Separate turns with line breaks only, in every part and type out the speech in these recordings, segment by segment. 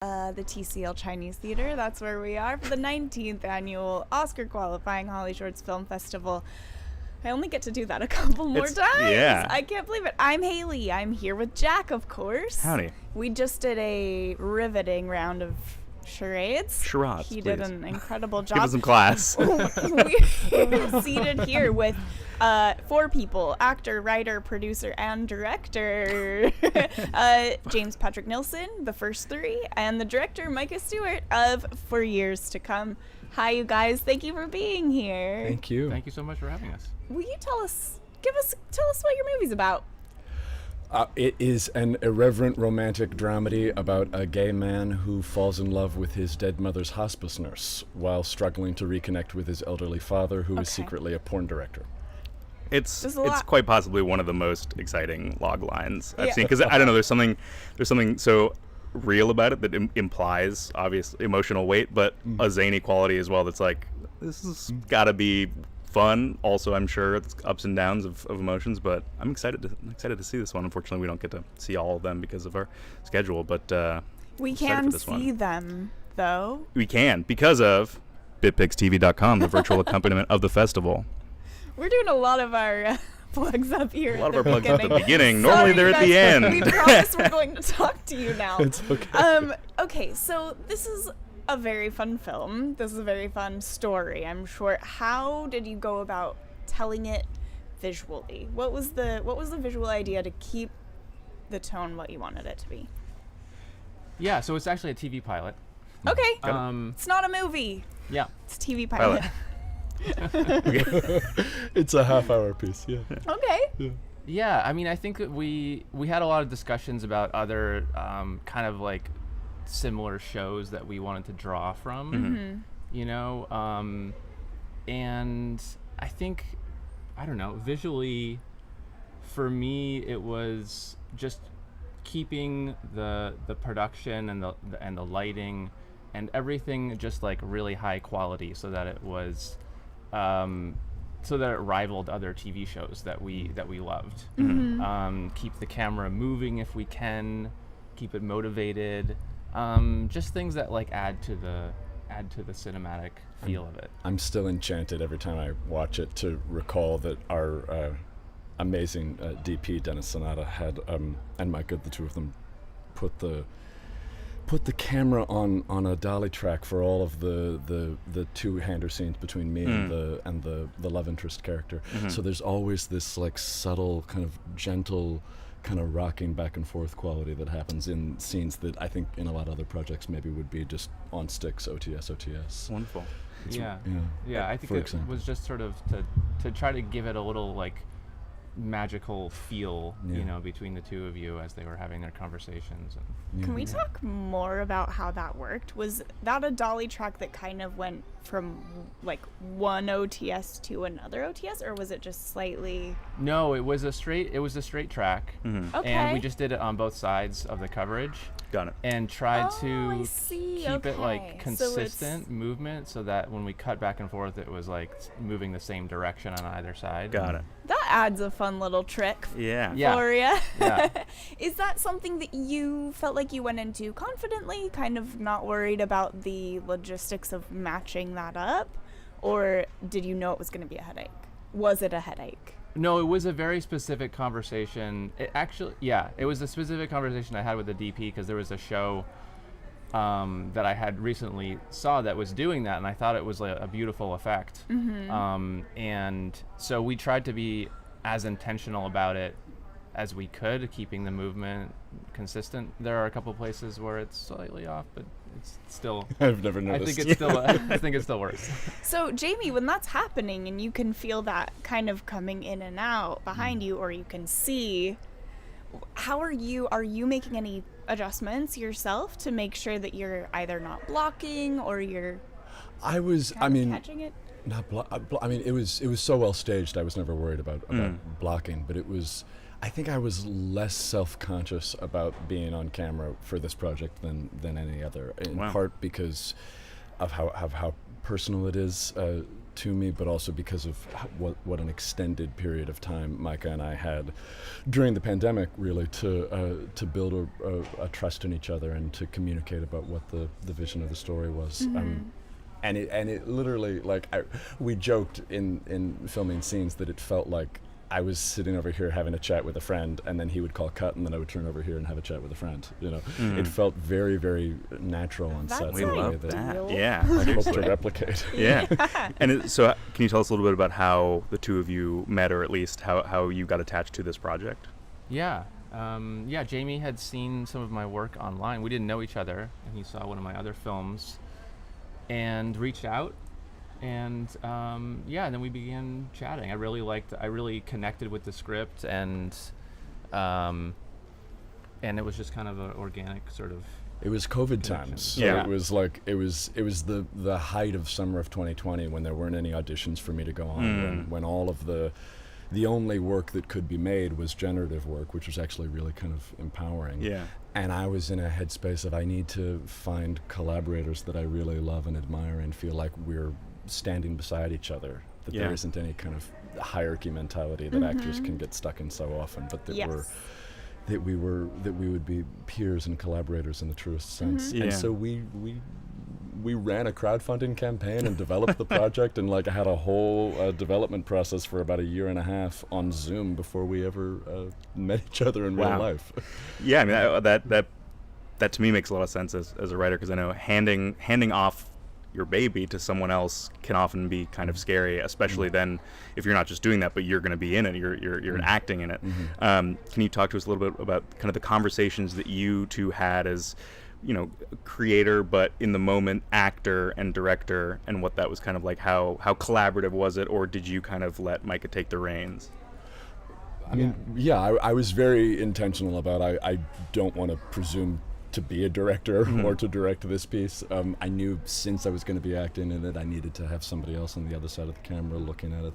The TCL Chinese Theatre. That's where we are for the 19th annual Oscar qualifying HollyShorts Film Festival. I only get to do that a couple more times.
Yeah.
I can't believe it. I'm Haley. I'm here with Jack, of course.
Howdy.
We just did a riveting round of charades.
Charades,
He
please.
did an incredible job.
Give us some class.
We're seated here with 4 people: actor, writer, producer, and director. James Patrick Nilsson, the first 3, and the director, Micah Stuart, of For Years to Come. Hi, you guys. Thank you for being here.
Thank you.
Thank you so much for having us.
Will you tell us what your movie's about?
It is an irreverent romantic dramedy about a gay man who falls in love with his dead mother's hospice nurse while struggling to reconnect with his elderly father, who is secretly a porn director.
It's quite possibly one of the most exciting log lines I've seen, because I don't know, there's something so real about it that implies obvious emotional weight, but a zany quality as well. That's like, this has got to be fun. Also, I'm sure it's ups and downs of emotions, but I'm excited to see this one. Unfortunately, we don't get to see all of them because of our schedule, but
we can see them though.
We can, because of bitpixtv.com, the virtual accompaniment of the festival.
We're doing a lot of our plugs up here.
A lot of our plugs at the beginning.
Sorry,
Normally they're at the end.
We promise we're going to talk to you now.
It's okay.
Okay, so this is a very fun film. This is a very fun story, I'm sure. How did you go about telling it visually? What was the visual idea to keep the tone what you wanted it to be?
Yeah, so it's actually a TV pilot.
Okay.
It's
not a movie.
Yeah.
It's a TV pilot.
It's a half-hour piece, yeah.
Okay.
Yeah, I mean, I think that we had a lot of discussions about other kind of like similar shows that we wanted to draw from, you know, and I think, I don't know, visually, for me, it was just keeping the production and the lighting and everything just like really high quality, so that it was so that it rivaled other TV shows that we loved. Keep the camera moving if we can, keep it motivated, just things that like add to the cinematic feel of it. I'm
still enchanted every time I watch it to recall that our amazing DP Dennis Sonata had and Micah, the two of them, put the camera on a dolly track for all of the two-hander scenes between me and the love interest character. So there's always this like subtle kind of gentle kind of rocking back and forth quality that happens in scenes that I think in a lot of other projects maybe would be just on sticks, OTS.
Wonderful.
Yeah, I think it was just sort of to try to give it a little like magical feel, you know, between the two of you as they were having their conversations.
Can we talk more about how that worked? Was that a dolly track that kind of went from like one OTS to another OTS, or was it just slightly?
No, it was a straight track.
Okay.
And we just did it on both sides of the coverage.
Got it.
And tried to
keep
it like consistent movement, so that when we cut back and forth, it was like moving the same direction on either side.
Got it.
That adds a fun little trick for you.
Yeah.
Is that something that you felt like you went into confidently, kind of not worried about the logistics of matching that up? Or did you know it was going to be a headache? Was it a headache?
No, it was a very specific conversation. It was a specific conversation I had with the DP, because there was a show that I had recently saw that was doing that, and I thought it was like a beautiful effect. And so we tried to be as intentional about it as we could, keeping the movement consistent. There are a couple places where it's slightly off, but it's still.
I've never noticed.
I think it still works.
So Jamie, when that's happening and you can feel that kind of coming in and out behind you, or you can see, how are you making any adjustments yourself to make sure that you're either not blocking or you're catching it?
It was so well staged. I was never worried about blocking, but I think I was less self-conscious about being on camera for this project than any other, in part because of how personal it is to me, but also because of what an extended period of time Micah and I had during the pandemic, really, to build a trust in each other and to communicate about what the vision of the story was. And it literally, like, we joked in filming scenes that it felt like I was sitting over here having a chat with a friend, and then he would call cut, and then I would turn over here and have a chat with a friend. You know, it felt very, very natural on set.
We love that. Yeah,
I hope to replicate.
Yeah. And so, can you tell us a little bit about how the two of you met, or at least how you got attached to this project?
Yeah. Jamie had seen some of my work online. We didn't know each other, and he saw one of my other films and reached out. And and then we began chatting. I really connected with the script, and it was just kind of an organic sort of.
It was COVID times, so it was like it was the height of summer of 2020 when there weren't any auditions for me to go on, when all of the only work that could be made was generative work, which was actually really kind of empowering.
Yeah.
And I was in a headspace of I need to find collaborators that I really love and admire and feel like we're would beside each other, that there isn't any kind of hierarchy mentality that actors can get stuck in so often, but that we would be peers and collaborators in the truest sense. And so we ran a crowdfunding campaign and developed the project, and like I had a whole development process for about a year and a half on Zoom before we ever met each other in real life.
Yeah, I mean that to me makes a lot of sense as a writer, because I know handing off your baby to someone else can often be kind of scary, especially then if you're not just doing that, but you're going to be in it, you're acting in it. Can you talk to us a little bit about kind of the conversations that you two had as, you know, creator, but in the moment actor and director, and what that was kind of like? How collaborative was it, or did you kind of let Micah take the reins?
I mean, I was very intentional about I don't want to presume to be a director or to direct this piece. I knew since I was going to be acting in it, I needed to have somebody else on the other side of the camera looking at it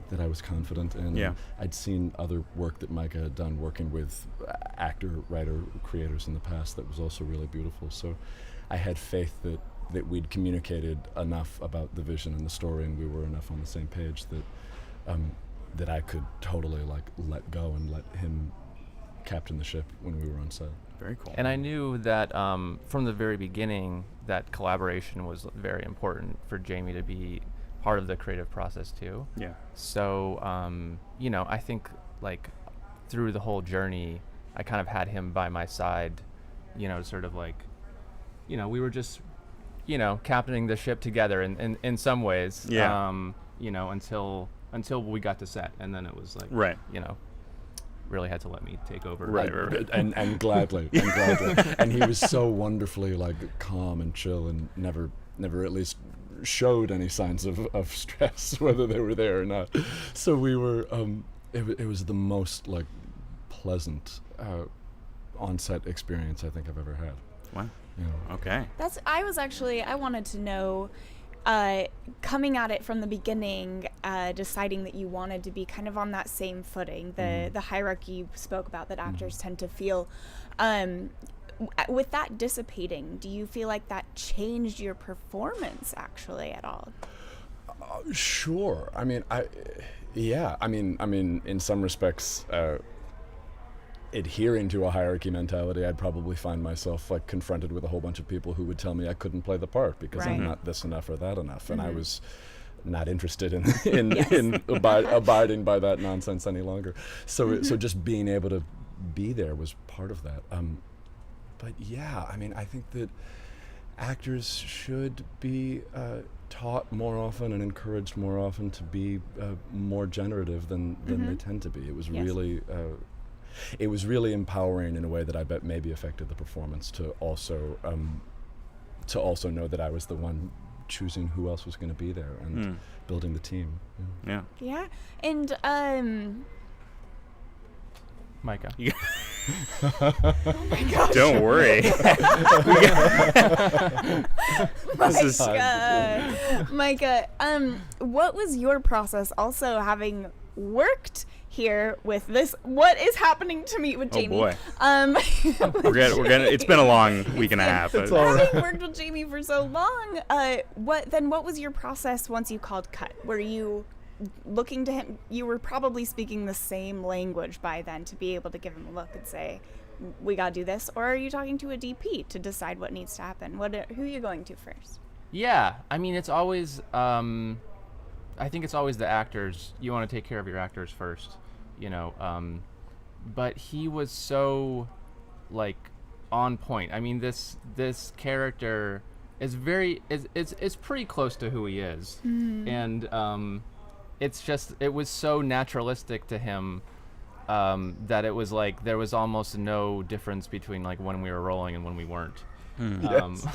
that I was confident in.
Yeah.
I'd seen other work that Micah had done working with actor, writer, creators in the past that was also really beautiful. So I had faith that we'd communicated enough about the vision and the story, and we were enough on the same page that I could totally like let go and let him captain the ship when we were on set.
Very cool.
And I knew that from the very beginning that collaboration was very important for Jamie to be part of the creative process too.
Yeah.
So, I think like through the whole journey, I kind of had him by my side, sort of like, we were just, captaining the ship together in some ways.
Yeah.
Until we got to set, and then it was like,
right.
Really had to let me take over.
Right.
And gladly. And he was so wonderfully like calm and chill, and never at least showed any signs of stress, whether they were there or not. So we were it was the most like pleasant on-set experience I think I've ever had.
Wow. Okay.
I wanted to know, coming at it from the beginning, deciding that you wanted to be kind of on that same footing, the hierarchy you spoke about that actors tend to feel. With that dissipating, do you feel like that changed your performance actually at all?
Sure. I mean, in some respects, adhering to a hierarchy mentality, I'd probably find myself like confronted with a whole bunch of people who would tell me I couldn't play the part because I'm not this enough or that enough, and I was not interested in abiding by that nonsense any longer. So just being able to be there was part of that. But yeah, I mean, I think that actors should be taught more often and encouraged more often to be more generative than they tend to be. It was really empowering in a way that I bet maybe affected the performance to also know that I was the one choosing who else was going to be there and building the team.
Yeah.
Yeah. And
Micah.
oh my gosh.
Don't worry.
Micah, what was your process also having worked here with this. What is happening to me with Jamie?
Oh boy. we're gonna. It's been a long week and a half.
Having worked with Jamie for so long, what was your process once you called cut? Were you looking to him? You were probably speaking the same language by then to be able to give him a look and say, we gotta do this, or are you talking to a DP to decide what needs to happen? Who are you going to first?
Yeah, I mean, it's always, I think it's always the actors. You want to take care of your actors first, but he was so, like, on point. I mean, this character is it's pretty close to who he is. Mm-hmm. And it was so naturalistic to him that it was like there was almost no difference between like when we were rolling and when we weren't.
Yes.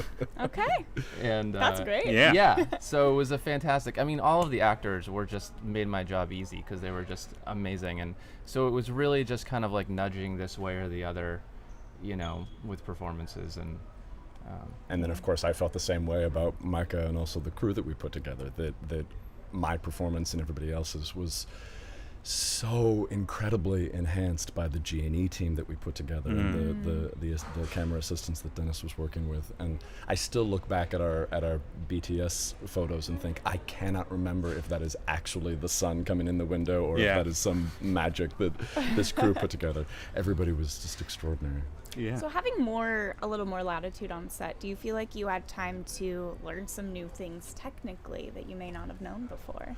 Okay.
And
that's great.
Yeah.
So it was a fantastic. I mean, all of the actors made my job easy because they were just amazing, and so it was really just kind of like nudging this way or the other, with performances and.
And then of course I felt the same way about Micah and also the crew that we put together. That my performance and everybody else's was so incredibly enhanced by the G&E team that we put together, and the camera assistants that Dennis was working with. And I still look back at our BTS photos and think I cannot remember if that is actually the sun coming in the window or if that is some magic that this crew put together. Everybody was just extraordinary.
Yeah.
So having a little more latitude on set, do you feel like you had time to learn some new things technically that you may not have known before?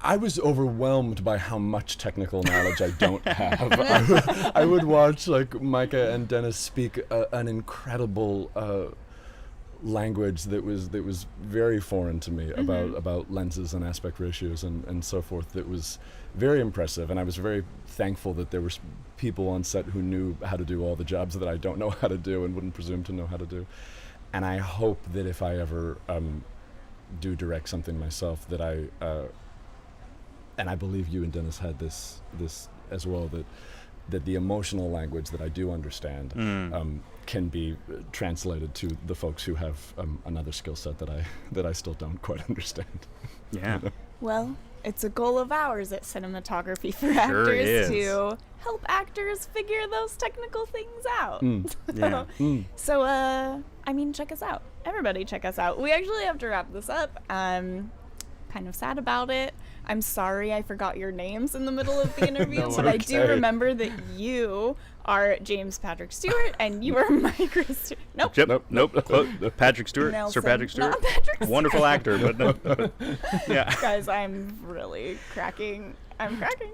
I was overwhelmed by how much technical knowledge I don't have. I would watch like Micah and Dennis speak an incredible language that was very foreign to me about lenses and aspect ratios and so forth. That was very impressive, and I was very thankful that there were people on set who knew how to do all the jobs that I don't know how to do and wouldn't presume to know how to do. And I hope that if I ever do direct something myself, that and I believe you and Dennis had this as well, that the emotional language that I do understand can be translated to the folks who have another skill set that I still don't quite understand.
Yeah.
Well, it's a goal of ours at Cinematography for Actors to help actors figure those technical things out. So, I mean, check us out. Everybody check us out. We actually have to wrap this up. I'm kind of sad about it. I'm sorry I forgot your names in the middle of the interview, but I do remember that you are James Patrick Stewart and you are Micah Stewart.
Nope. Patrick Stewart.
Nelson.
Sir Patrick Stewart.
Not Patrick Stewart.
Wonderful actor, but yeah.
Guys, I'm really cracking. I'm cracking.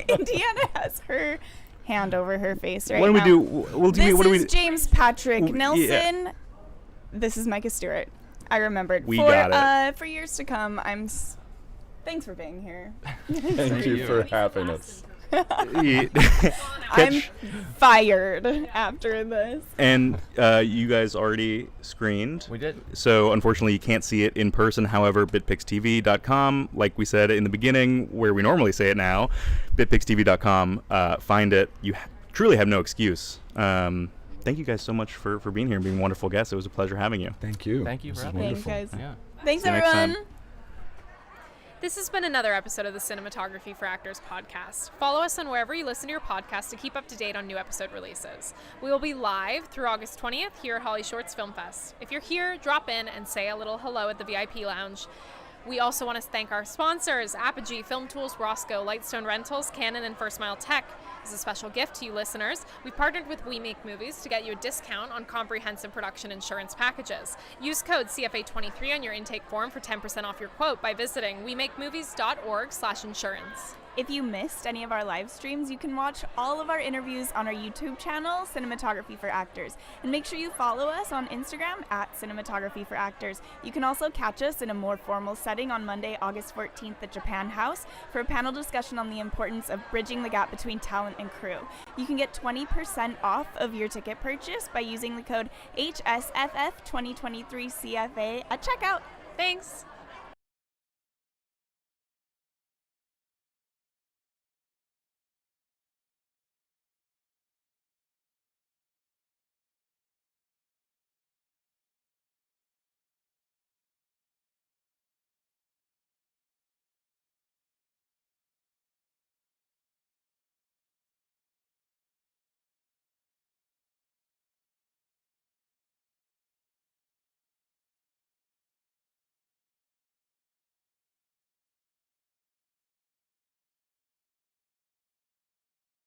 Indiana has her hand over her face right now. This is James Patrick Nelson. Yeah. This is Micah Stewart. I remembered.
Got it.
For years to come, thanks for being here.
Thank you for having us.
I'm fired after this.
And you guys already screened.
We did.
So unfortunately you can't see it in person. However, bitpixtv.com, like we said in the beginning, where we normally say it now, bitpixtv.com, find it. You truly have no excuse. Thank you guys so much for being here and being wonderful guests. It was a pleasure having you.
Thank you.
Thank you for having
me. Thanks, guys.
Yeah.
Thanks, everyone.
This has been another episode of the Cinematography for Actors podcast. Follow us on wherever you listen to your podcast to keep up to date on new episode releases. We will be live through August 20th here at HollyShorts Film Fest. If you're here, drop in and say a little hello at the VIP lounge. We also want to thank our sponsors, Apogee, Film Tools, Roscoe, Lightstone Rentals, Canon, and First Mile Tech. As a special gift to you listeners, we've partnered with We Make Movies to get you a discount on comprehensive production insurance packages. Use code CFA23 on your intake form for 10% off your quote by visiting wemakemovies.org/insurance. If you missed any of our live streams, you can watch all of our interviews on our YouTube channel, Cinematography for Actors. And make sure you follow us on Instagram at Cinematography for Actors. You can also catch us in a more formal setting on Monday, August 14th at Japan House for a panel discussion on the importance of bridging the gap between talent and crew. You can get 20% off of your ticket purchase by using the code HSFF2023CFA at checkout. Thanks!